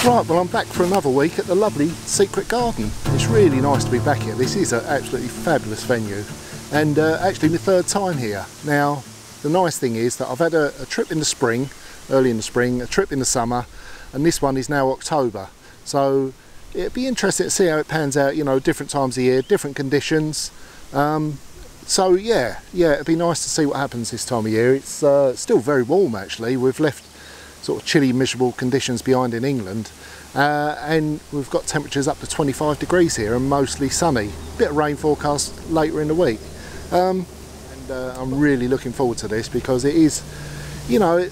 Right, well I'm back for another week at the lovely Secret Garden. It's really nice to be back here. This is an absolutely fabulous venue, and actually my third time here. Now the nice thing is that I've had a trip in the spring, early in the spring, a trip in the summer, and this one is now October. So it'd be interesting to see how it pans out, you know, different times of year, different conditions. So yeah, it'd be nice to see what happens this time of year. It's still very warm actually. We've left sort of chilly, miserable conditions behind in England, and we've got temperatures up to 25 degrees here and mostly sunny. Bit of rain forecast later in the week, and I'm really looking forward to this because it is, you know,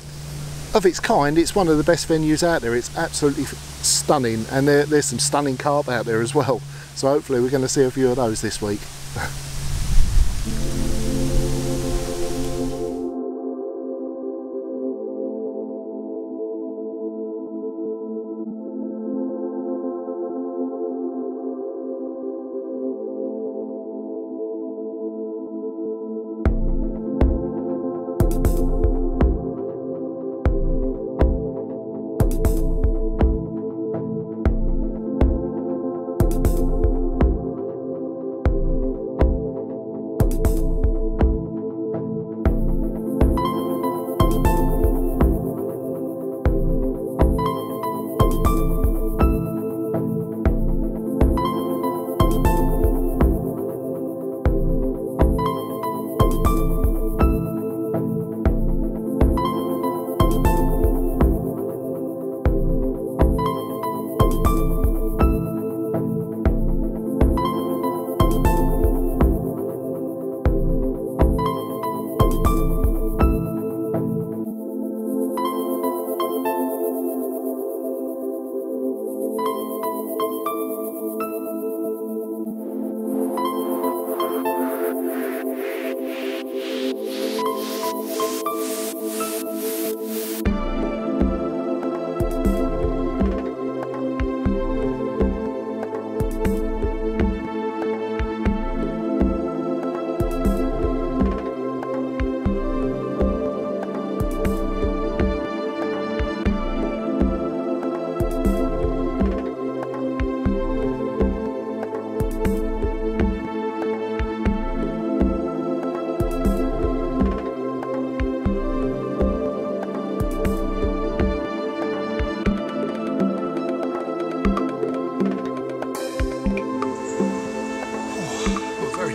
of its kind. It's one of the best venues out there. It's absolutely stunning, and there's some stunning carp out there as well. So hopefully we're going to see a few of those this week.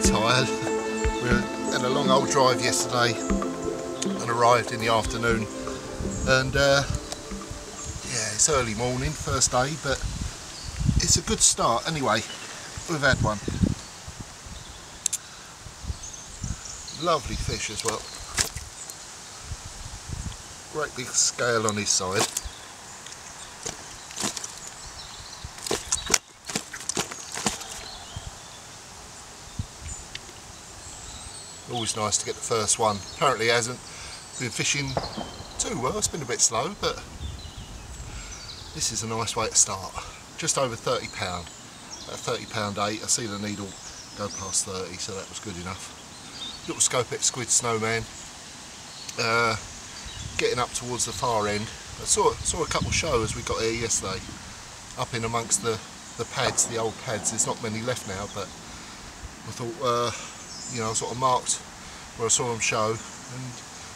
Tired. We had a long old drive yesterday and arrived in the afternoon, and yeah, it's early morning, first day, but it's a good start anyway. We've had one. Lovely fish as well. Great big scale on his side. Always nice to get the first one. Apparently hasn't been fishing too well, it's been a bit slow, but this is a nice way to start. Just over £30, about £30.8. I see the needle go past 30, so that was good enough. Little Scopex squid snowman, getting up towards the far end. I saw a couple show as we got here yesterday, up in amongst the pads, the old pads. There's not many left now, but I thought, you know, I sort of marked where I saw them show and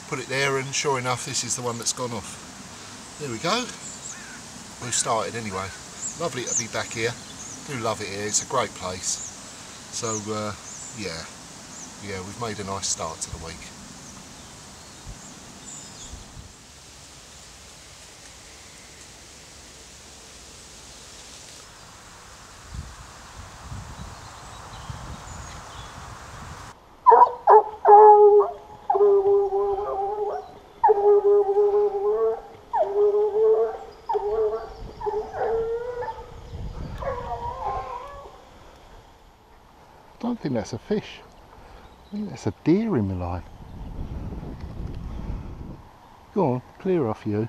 put it there, and sure enough this is the one that's gone off. There we go. We've started anyway. Lovely to be back here. Do love it here, it's a great place. So yeah, we've made a nice start to the week. I don't think that's a fish. I think that's a deer in my line. Go on, clear off you.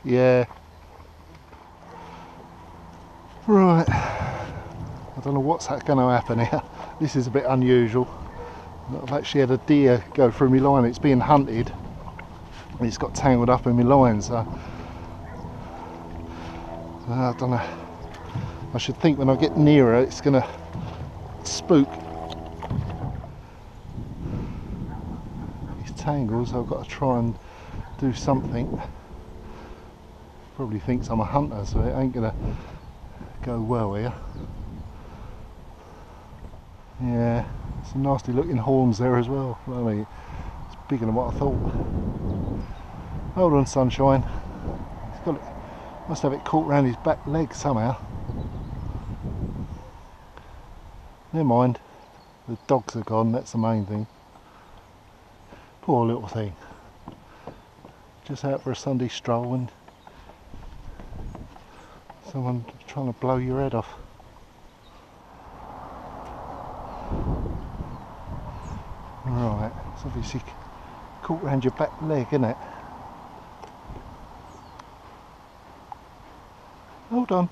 Yeah. Right. I don't know what's going to happen here. This is a bit unusual. I've actually had a deer go through my line. It's being hunted and it's got tangled up in my line, so I don't know. I should think when I get nearer it's going to spook. These tangles, I've got to try and do something. Probably thinks I'm a hunter, so it ain't going to go well here. Yeah, some nasty looking horns there as well. I mean, it's bigger than what I thought. Hold on, sunshine. He's got it, must have it caught around his back leg somehow. Never mind, the dogs are gone, that's the main thing. Poor little thing. Just out for a Sunday stroll and someone trying to blow your head off. Right, it's obviously caught round your back leg, isn't it? Hold on.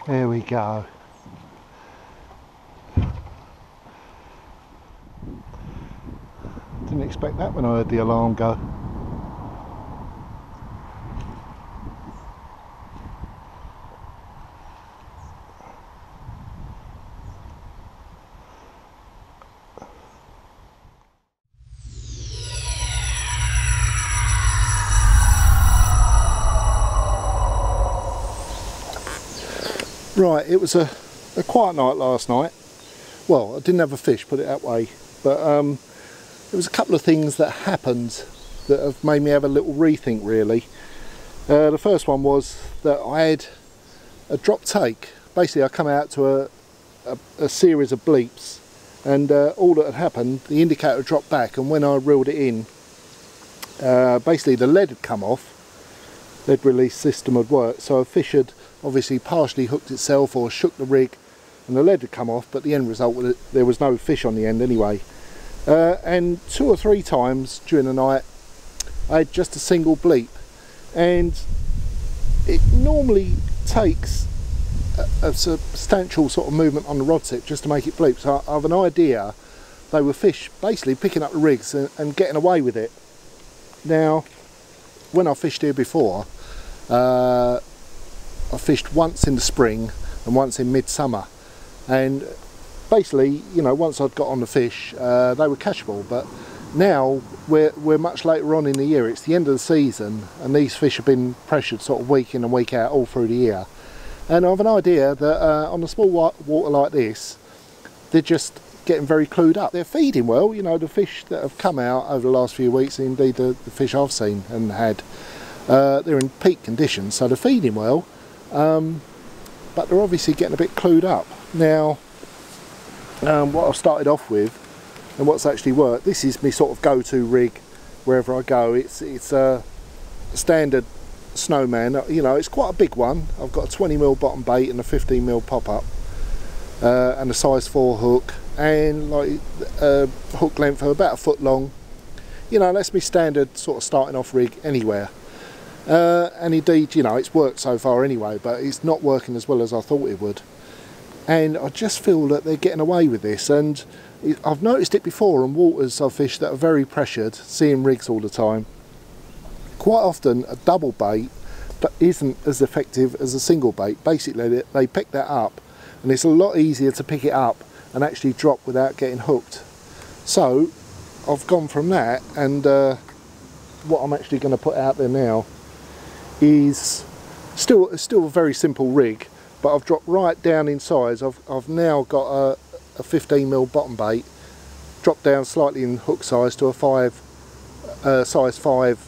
There we go. Didn't expect that when I heard the alarm go. Right, it was a quiet night last night. Well, I didn't have a fish, put it that way, but there was a couple of things that happened that have made me have a little rethink really. The first one was that I had a drop take. Basically I come out to a series of bleeps, and all that had happened, the indicator dropped back, and when I reeled it in, basically the lead had come off. Lead release system had worked, so a fish had obviously partially hooked itself or shook the rig and the lead had come off, but the end result was that there was no fish on the end anyway. And 2 or 3 times during the night I had just a single bleep, and it normally takes a substantial sort of movement on the rod tip just to make it bleep, so I have an idea they were fish basically picking up the rigs and getting away with it. Now when I fished here before, I fished once in the spring and once in midsummer, and basically, you know, once I'd got on the fish, they were catchable. But now we're much later on in the year, it's the end of the season, and these fish have been pressured sort of week in and week out all through the year, and I have an idea that on a small water like this, they're just getting very clued up. They're feeding well, you know, the fish that have come out over the last few weeks, indeed the fish I've seen and had, they're in peak conditions, so they're feeding well, but they're obviously getting a bit clued up. Now, what I've started off with and what's actually worked, this is my sort of go-to rig wherever I go. It's a standard Snowman, you know, it's quite a big one. I've got a 20mm bottom bait and a 15mm pop-up, and a size 4 hook, and like a hook length of about 1 foot long. You know, that's my standard sort of starting off rig anywhere. And indeed, you know, it's worked so far anyway, but it's not working as well as I thought it would. And I just feel that they're getting away with this, and I've noticed it before on waters I've fished that are very pressured, seeing rigs all the time. Quite often a double bait isn't as effective as a single bait. Basically they pick that up, and it's a lot easier to pick it up and actually drop without getting hooked. So I've gone from that, and what I'm actually going to put out there now is still a very simple rig, but I've dropped right down in size. I've now got a 15mm bottom bait, dropped down slightly in hook size to a size 5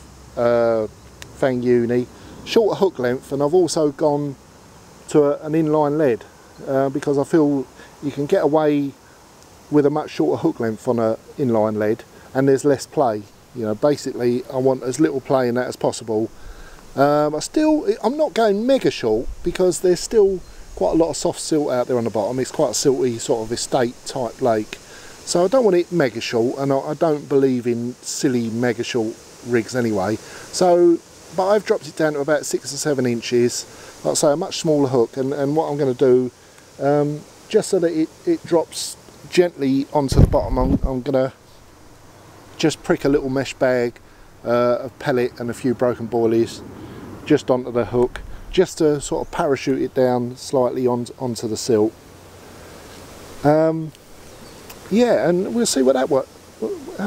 Fang Uni, shorter hook length, and I've also gone to an inline lead, because I feel you can get away with a much shorter hook length on a inline lead, and there's less play. You know, basically I want as little play in that as possible. I'm not going mega short because there's still quite a lot of soft silt out there on the bottom. It's quite a silty sort of estate type lake, so I don't want it mega short, and I don't believe in silly mega short rigs anyway. So, but I've dropped it down to about 6 or 7 inches, like I say, a much smaller hook, and what I'm going to do, just so that it drops gently onto the bottom, I'm going to just prick a little mesh bag of pellet and a few broken boilies just onto the hook, just to sort of parachute it down slightly onto the silt. Yeah, and we'll see how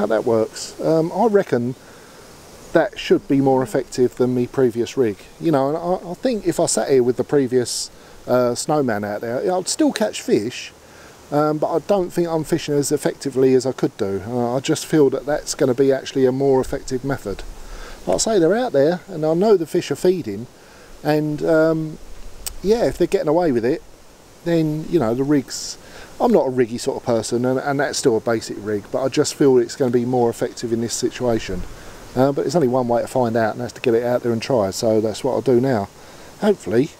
that works. I reckon that should be more effective than the previous rig. You know, and I think if I sat here with the previous Snowman out there, I'd still catch fish, but I don't think I'm fishing as effectively as I could do. I just feel that that's going to be actually a more effective method. Like I say, they're out there, and I know the fish are feeding, and yeah, if they're getting away with it, then, you know, the rigs, I'm not a riggy sort of person, and that's still a basic rig, but I just feel it's going to be more effective in this situation. But there's only one way to find out, and that's to get it out there and try, so that's what I'll do now. Hopefully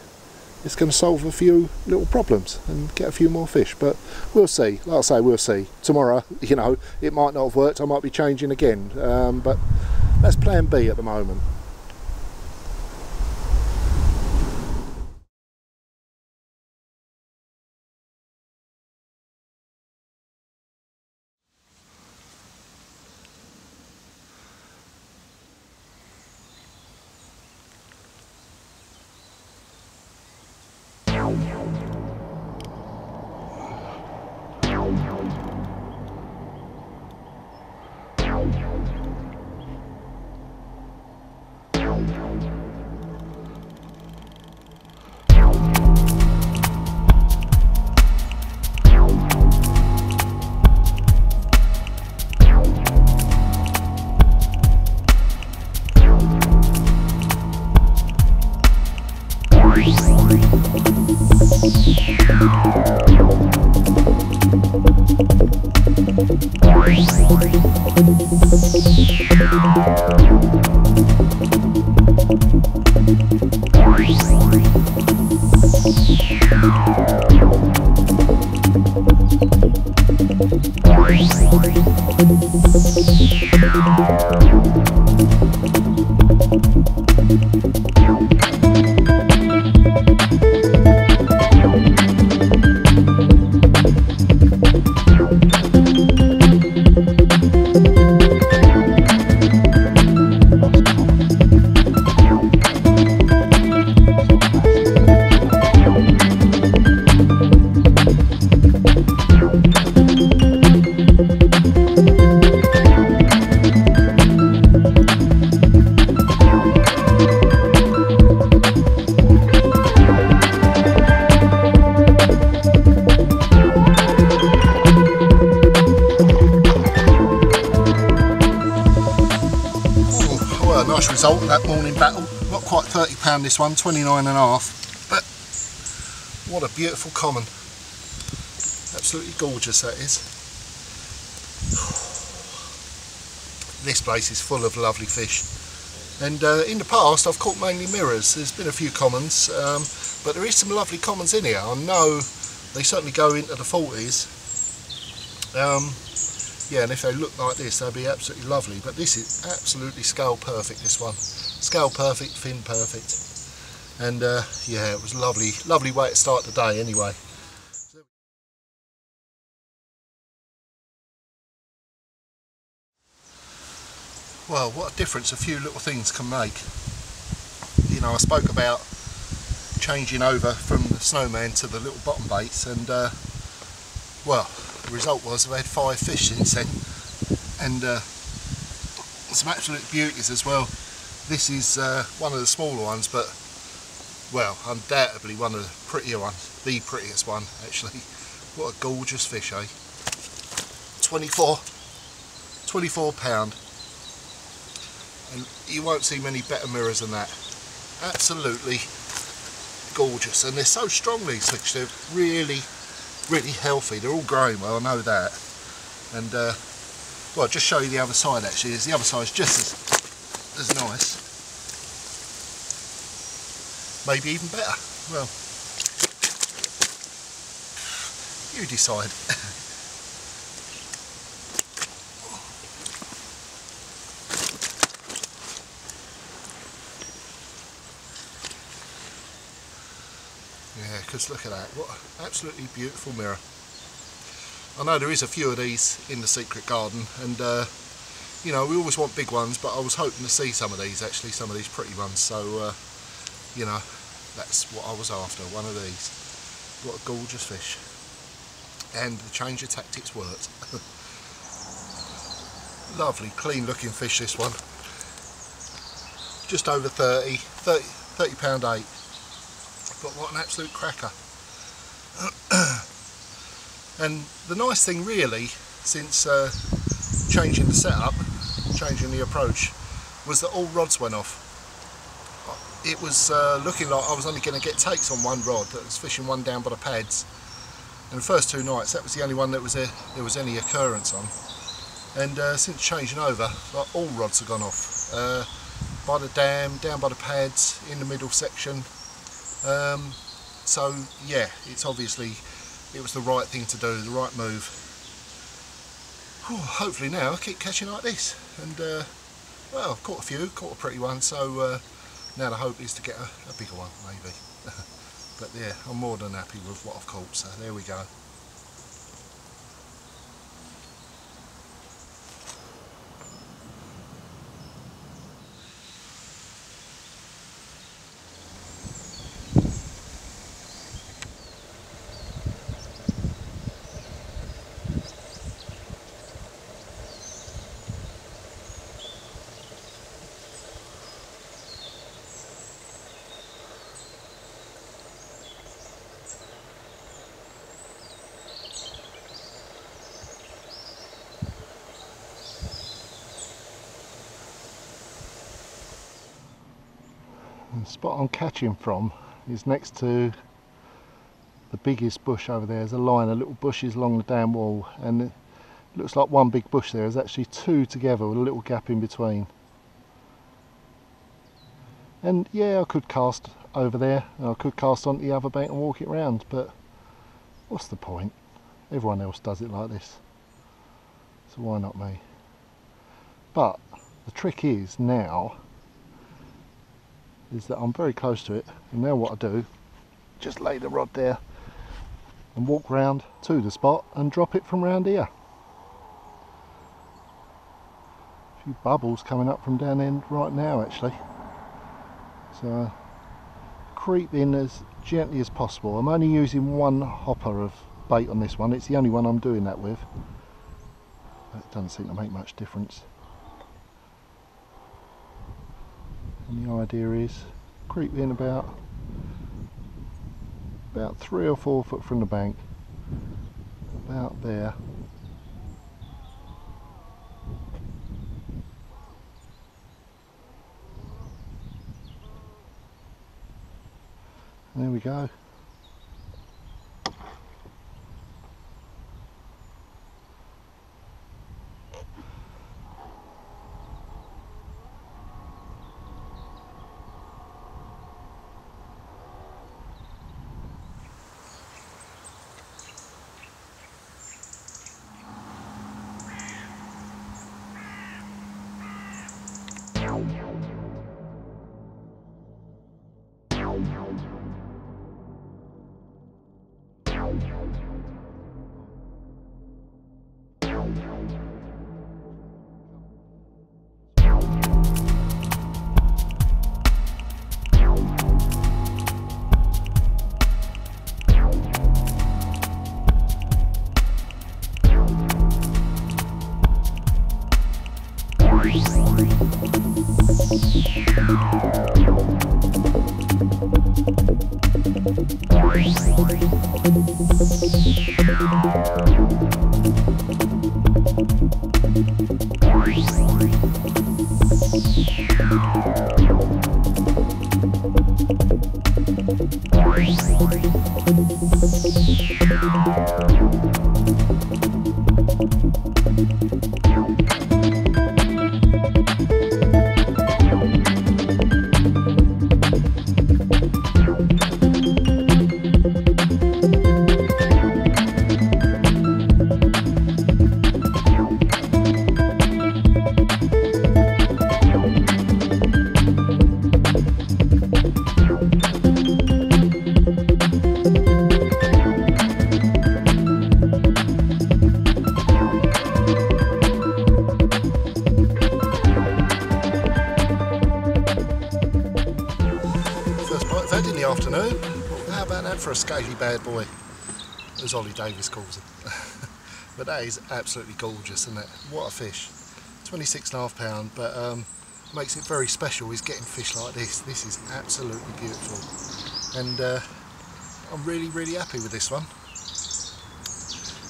it's going to solve a few little problems and get a few more fish, but we'll see. Like I say, we'll see. Tomorrow, you know, it might not have worked, I might be changing again, but that's plan B at the moment. Result of that morning battle. Not quite £30 this one, 29.5, but what a beautiful common. Absolutely gorgeous that is. This place is full of lovely fish, and in the past I've caught mainly mirrors. There's been a few commons, but there is some lovely commons in here. I know they certainly go into the 40s. Yeah, and if they look like this, they'll be absolutely lovely. But this is absolutely scale perfect, this one. Scale perfect, fin perfect. And yeah, it was lovely, lovely way to start the day anyway. Well, what a difference a few little things can make. You know, I spoke about changing over from the Snowman to the little bottom baits, and well, the result was I've had 5 fish since then, and some absolute beauties as well. This is one of the smaller ones, but well, undoubtedly one of the prettier ones, the prettiest one actually. What a gorgeous fish, eh? 24 £24, and you won't see many better mirrors than that. Absolutely gorgeous, and they're so strong, these fish. They're really healthy. They're all growing well, I know that. And well, I'll just show you the other side actually. The other side's just as nice, maybe even better. Well, you decide. Yeah, because look at that, what an absolutely beautiful mirror. I know there is a few of these in the secret garden, and you know, we always want big ones, but I was hoping to see some of these actually, some of these pretty ones, so you know, that's what I was after, one of these. What a gorgeous fish. And the change of tactics worked. Lovely, clean looking fish this one. Just over 30 pound 8. But what an absolute cracker. And the nice thing really, since changing the setup, changing the approach, was that all rods went off. It was looking like I was only going to get takes on one rod. That was fishing one down by the pads. And the first 2 nights, that was the only one that was there was any occurrence on. And since changing over, like, all rods have gone off. By the dam, down by the pads, in the middle section. So yeah, it's obviously, it was the right thing to do, the right move. Whew, hopefully now I'll keep catching like this. And well, I've caught a few, caught a pretty one, so now the hope is to get a bigger one maybe. But yeah, I'm more than happy with what I've caught, so there we go. The spot I'm catching from is next to the biggest bush over there. There's a line of little bushes along the dam wall, and it looks like one big bush there. There's actually 2 together with a little gap in between. And yeah, I could cast over there, and I could cast onto the other bank and walk it round, but what's the point? Everyone else does it like this, so why not me? But the trick is now is that I'm very close to it, and now what I do, just lay the rod there and walk round to the spot and drop it from round here. A few bubbles coming up from down end right now actually, so creep in as gently as possible. I'm only using 1 hopper of bait on this one, it's the only one I'm doing that with. It doesn't seem to make much difference. And the idea is creep in about 3 or 4 foot from the bank, about there. There we go. fed in the afternoon. How about that for a scaly bad boy, as Ollie Davis calls him. But that is absolutely gorgeous, isn't it? What a fish. 26.5 £, but makes it very special is getting fish like this. This is absolutely beautiful, and I'm really happy with this one.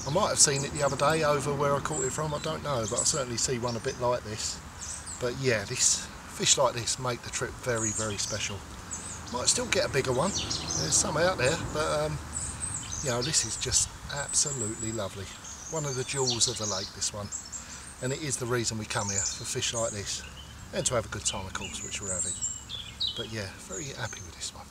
I might have seen it the other day over where I caught it from, I don't know, but I certainly see one a bit like this. But yeah, this fish like this make the trip very special. Might still get a bigger one, there's some out there, but you know, this is just absolutely lovely. One of the jewels of the lake, this one, and it is the reason we come here, for fish like this, and to have a good time of course, which we're having. But yeah, very happy with this one.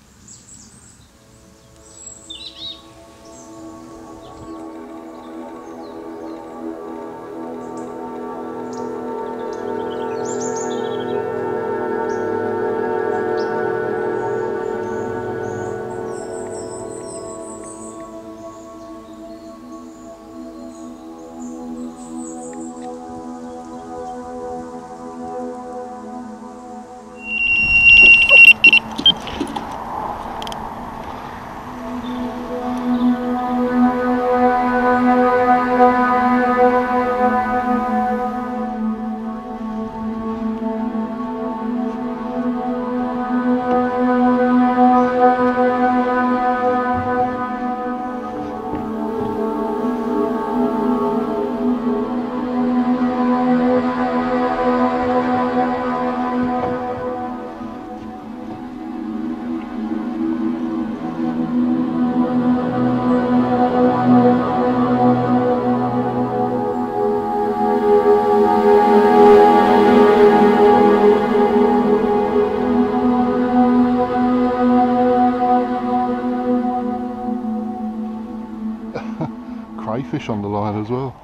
Crayfish on the line as well.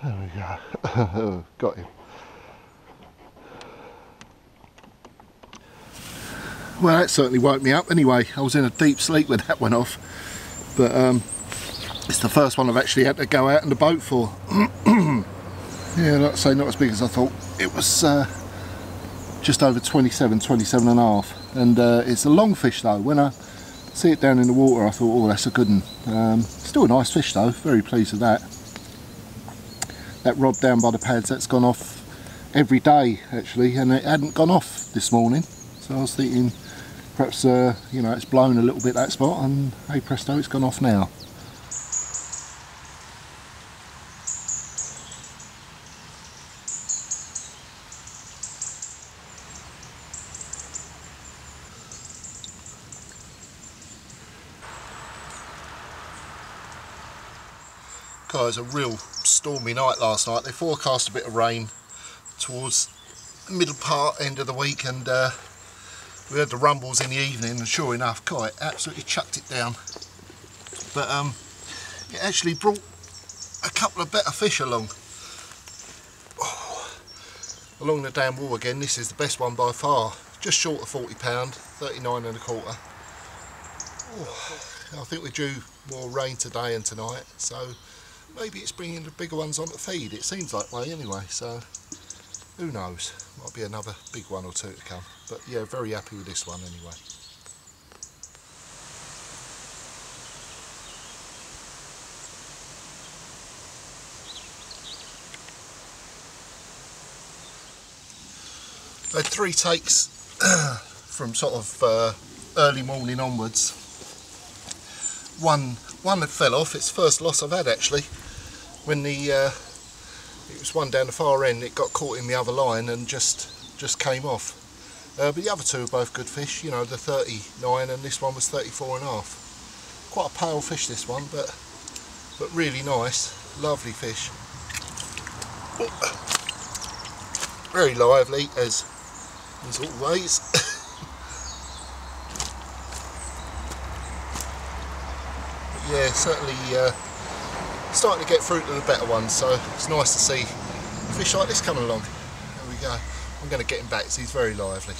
There we go. Got him. Well, that certainly woke me up anyway. I was in a deep sleep when that went off, but it's the first one I've actually had to go out in the boat for. Yeah, like I say, not as big as I thought. It was just over 27 and a half, and it's a long fish though. When I see it down in the water I thought, oh, that's a good one. Still a nice fish though, very pleased with that. That rod down by the pads, that's gone off every day actually, and it hadn't gone off this morning, so I was thinking perhaps you know, it's blown a little bit that spot, and hey presto, it's gone off now. Guys, a real stormy night last night. They forecast a bit of rain towards the middle part, end of the week, and we had the rumbles in the evening, and sure enough, God, it absolutely chucked it down. But it actually brought a couple of better fish along. Oh, along the damn wall again. This is the best one by far. Just short of £40, 39.25. Oh, I think we're due more rain today and tonight, so maybe it's bringing the bigger ones on to feed. It seems that way anyway, so who knows, might be another big one or two to come. But yeah, very happy with this one anyway. I had 3 takes from sort of early morning onwards. One that fell off. It's the first loss I've had actually. When the it was one down the far end, it got caught in the other line and just came off. But the other two are both good fish. You know, the 39 and this one was 34.5. Quite a pale fish this one, but really nice, lovely fish. Very lively as always. Yeah, certainly starting to get through to the better ones, so it's nice to see fish like this coming along. There we go. I'm going to get him back, so he's very lively.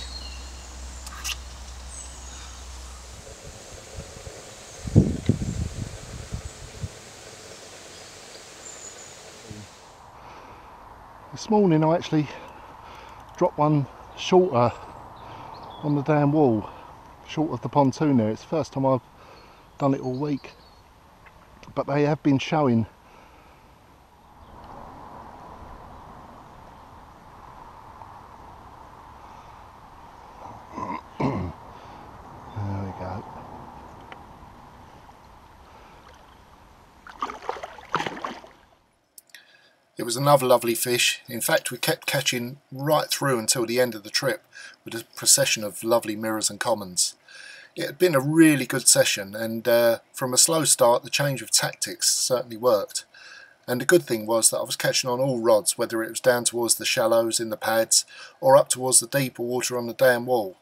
This morning I actually dropped one shorter on the dam wall, short of the pontoon there. It's the first time I've done it all week, but they have been showing. There we go. It was another lovely fish. In fact, we kept catching right through until the end of the trip with a procession of lovely mirrors and commons. It had been a really good session, and from a slow start the change of tactics certainly worked. And the good thing was that I was catching on all rods, whether it was down towards the shallows in the pads or up towards the deeper water on the dam wall.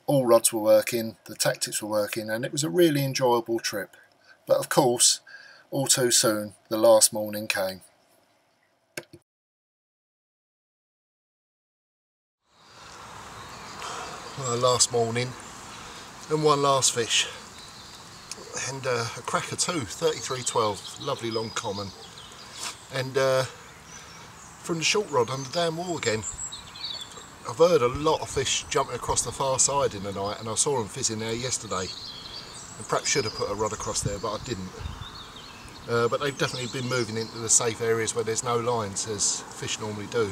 All rods were working, the tactics were working, and it was a really enjoyable trip. But of course, all too soon, the last morning came. Last morning, and one last fish, and a cracker too, 3312, lovely long common, and from the short rod on the dam wall again. I've heard a lot of fish jumping across the far side in the night, and I saw them fizzing there yesterday, and perhaps should have put a rod across there, but I didn't. But they've definitely been moving into the safe areas where there's no lines, as fish normally do.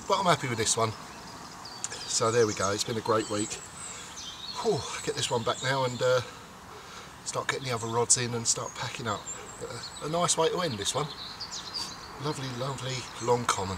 But I'm happy with this one. So there we go, it's been a great week. Whew, get this one back now and start getting the other rods in and start packing up. A nice way to end this one. Lovely, lovely long common.